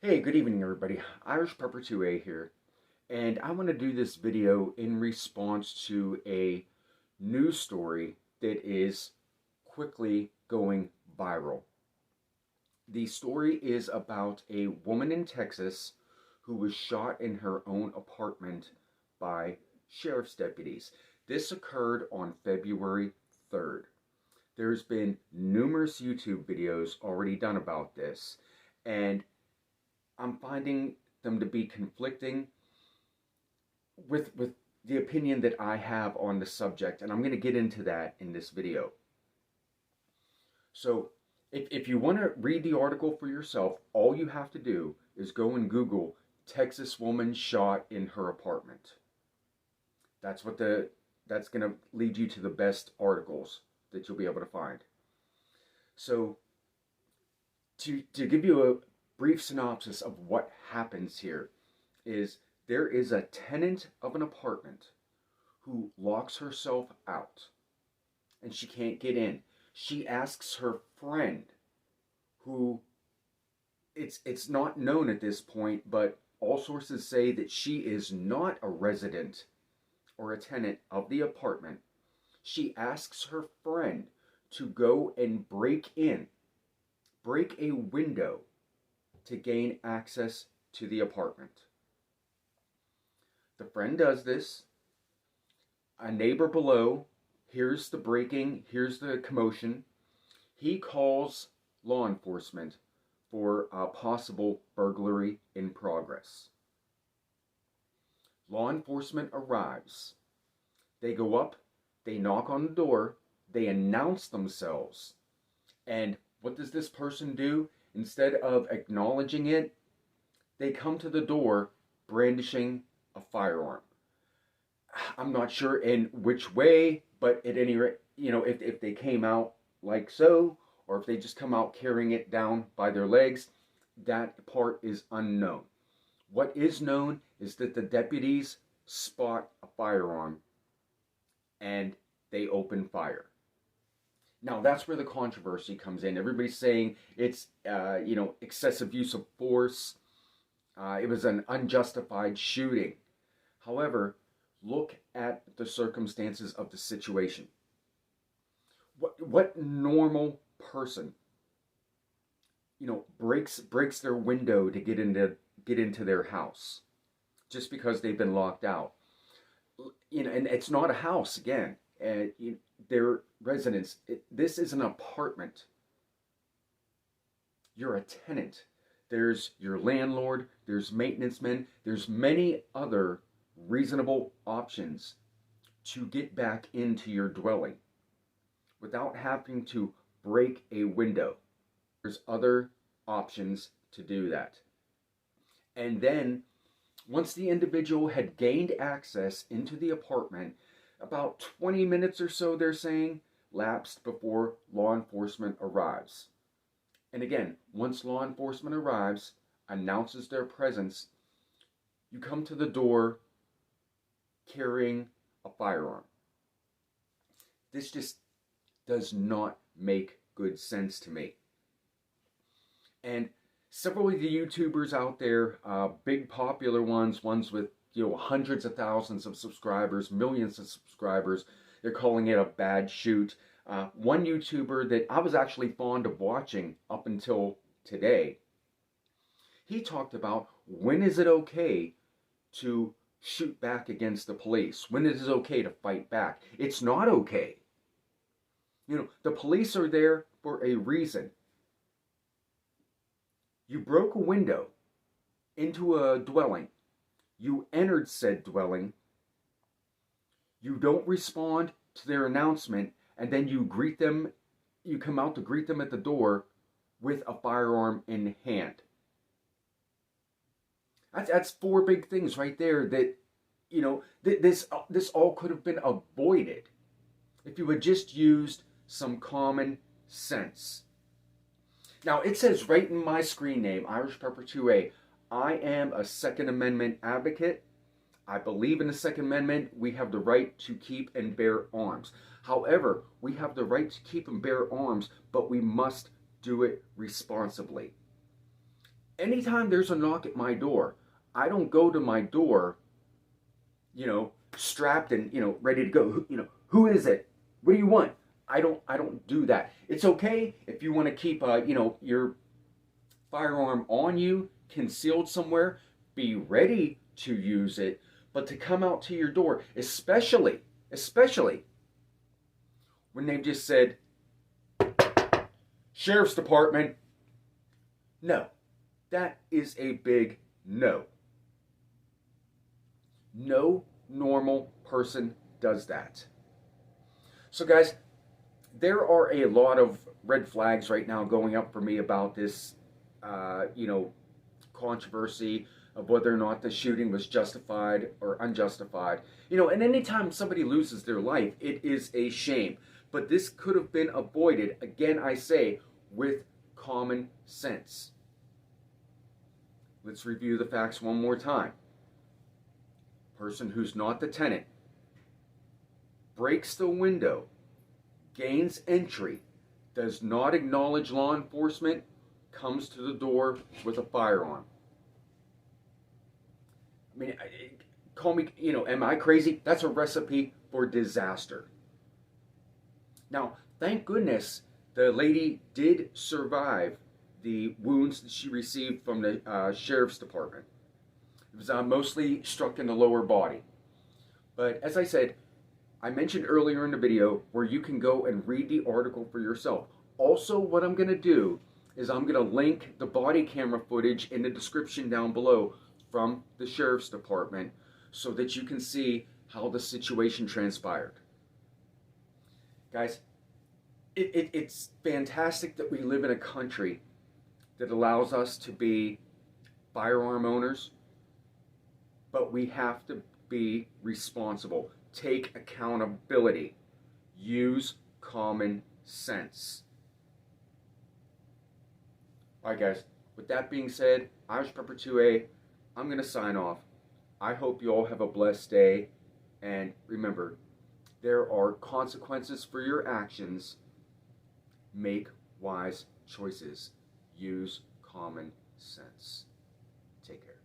Hey, good evening, everybody. Irish Pepper 2A here, and I want to do this video in response to a news story that is quickly going viral. The story is about a woman in Texas who was shot in her own apartment by sheriff's deputies. This occurred on February 3rd. There's been numerous YouTube videos already done about this, and I'm finding them to be conflicting with the opinion that I have on the subject, and I'm going to get into that in this video. So, if you want to read the article for yourself, all you have to do is go and Google Texas woman shot in her apartment. That's going to lead you to the best articles that you'll be able to find. So, to give you a brief synopsis of what happens here is there is a tenant of an apartment who locks herself out and she can't get in. She asks her friend, who it's not known at this point, but all sources say that she is not a resident or a tenant of the apartment. She asks her friend to go and break a window to gain access to the apartment. The friend does this. A neighbor below hears the breaking, hears the commotion. He calls law enforcement for a possible burglary in progress. Law enforcement arrives. They go up, they knock on the door, they announce themselves. And what does this person do? Instead of acknowledging it, they come to the door brandishing a firearm. I'm not sure in which way, but at any rate, if they came out like so, or if they just come out carrying it down by their legs, that part is unknown. What is known is that the deputies spot a firearm and they open fire. Now that's where the controversy comes in. Everybody's saying it's excessive use of force. It was an unjustified shooting. However, look at the circumstances of the situation. What normal person, breaks their window to get into their house just because they've been locked out? And it's not a house again. Their residence. This is an apartment. You're a tenant. There's your landlord. There's maintenance men. There's many other reasonable options to get back into your dwelling without having to break a window. There's other options to do that. And then, once the individual had gained access into the apartment, about 20 minutes or so, they're saying, lapsed before law enforcement arrives. And again, once law enforcement arrives, announces their presence, you come to the door carrying a firearm. This just does not make good sense to me. And several of the YouTubers out there, big popular ones with hundreds of thousands of subscribers, millions of subscribers, they're calling it a bad shoot. One YouTuber that I was actually fond of watching up until today, he talked about when is it okay to shoot back against the police? When is it okay to fight back? It's not okay. The police are there for a reason. You broke a window into a dwelling. You entered said dwelling. You don't respond to their announcement, and then you come out to greet them at the door with a firearm in hand. That's four big things right there that, this all could have been avoided if you had just used some common sense. Now, it says right in my screen name, Irish Pepper 2A, I am a Second Amendment advocate. I believe in the Second Amendment. We have the right to keep and bear arms. However, we have the right to keep and bear arms, but we must do it responsibly. Anytime there's a knock at my door, I don't go to my door, strapped and, ready to go. Who is it? What do you want? I don't do that. It's okay if you want to keep, your firearm on you, concealed somewhere, be ready to use it, but to come out to your door, especially when they've just said, Sheriff's Department, no, that is a big no. No normal person does that. So, guys, there are a lot of red flags right now going up for me about this, controversy of whether or not the shooting was justified or unjustified. And anytime somebody loses their life, it is a shame. But this could have been avoided, again, I say, with common sense. Let's review the facts one more time. Person who's not the tenant breaks the window, gains entry, does not acknowledge law enforcement, comes to the door with a firearm. I mean, call me, am I crazy? That's a recipe for disaster. Now, thank goodness the lady did survive the wounds that she received from the sheriff's department. It was mostly struck in the lower body. But as I said, I mentioned earlier in the video where you can go and read the article for yourself. Also, what I'm going to do is I'm going to link the body camera footage in the description down below from the sheriff's department so that you can see how the situation transpired. Guys, it's fantastic that we live in a country that allows us to be firearm owners, but we have to be responsible. Take accountability. Use common sense. Alright guys, with that being said, Irish Prepper 2A, I'm going to sign off. I hope you all have a blessed day, and remember, there are consequences for your actions. Make wise choices. Use common sense. Take care.